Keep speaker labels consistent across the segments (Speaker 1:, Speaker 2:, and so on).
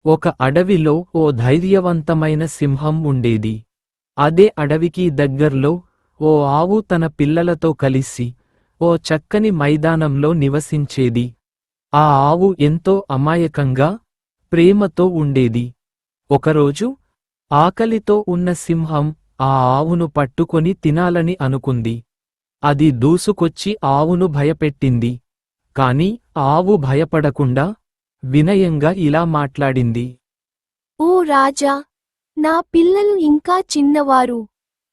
Speaker 1: ఒక అడవిలో ఓ ధైర్యవంతమైన సింహం ఉండేది. అదే అడవికి దగ్గర్లో ఓ ఆవు తన పిల్లలతో కలిసి ఓ చక్కని మైదానంలో నివసించేది. ఆ ఆవు ఎంతో అమాయకంగా, ప్రేమతో ఉండేది. ఒకరోజు ఆకలితో ఉన్న సింహం ఆ ఆవును పట్టుకొని తినాలని అనుకుంది. అది దూసుకొచ్చి ఆవును భయపెట్టింది. కాని ఆవు భయపడకుండా వినయంగా ఇలా మాట్లాడింది.
Speaker 2: ఓ రాజా, నా పిల్లలు ఇంకా చిన్నవారు.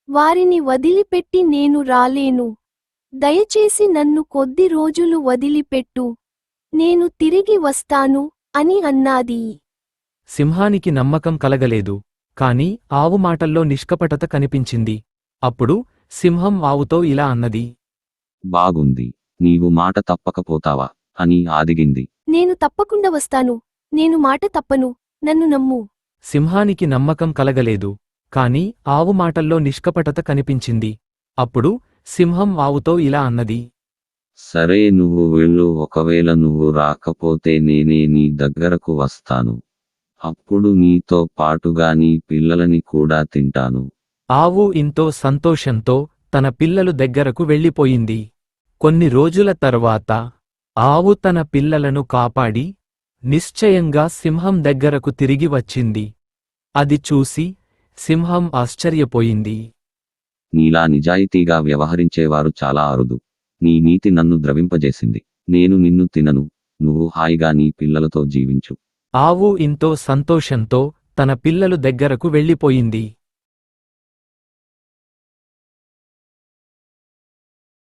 Speaker 2: వారిని వదిలిపెట్టి నేను రాలేను. దయచేసి నన్ను కొద్ది రోజులు వదిలిపెట్టు. నేను తిరిగి వస్తాను అని అన్నాది.
Speaker 1: సింహానికి నమ్మకం కలగలేదు. కాని ఆవు మాటల్లో నిష్కపటత కనిపించింది. అప్పుడు సింహం ఆవుతో ఇలా అన్నది.
Speaker 3: బాగుంది. నీవు మాట తప్పకపోతావా అని అడిగింది.
Speaker 2: నేను తప్పకుండా వస్తాను. నేను మాట తప్పను. నన్ను నమ్ము.
Speaker 1: సింహానికి నమ్మకం కలగలేదు. కాని ఆవు మాటల్లో నిష్కపటత కనిపించింది. అప్పుడు సింహం ఆవుతో ఇలా అన్నది.
Speaker 3: సరే, నువ్వు వెళ్ళు. ఒకవేళ నువ్వు రాకపోతే నేనే నీ దగ్గరకు వస్తాను. అప్పుడు నీతో పాటుగా నీ పిల్లలని కూడా తింటాను.
Speaker 1: ఆవు ఎంతో సంతోషంతో తన పిల్లలు దగ్గరకు వెళ్ళిపోయింది. కొన్ని రోజుల తర్వాత ఆవు తన పిల్లలను కాపాడి నిశ్చయంగా సింహం దగ్గరకు తిరిగి వచ్చింది. అది చూసి సింహం ఆశ్చర్యపోయింది.
Speaker 3: నీలా నిజాయితీగా వ్యవహరించేవారు చాలా అరుదు. నీ నీతి నన్ను ద్రవింపజేసింది. నేను నిన్ను తినను. నువ్వు హాయిగా నీ పిల్లలతో జీవించు.
Speaker 1: ఆవు ఎంతో సంతోషంతో తన పిల్లలు దగ్గరకు వెళ్ళిపోయింది.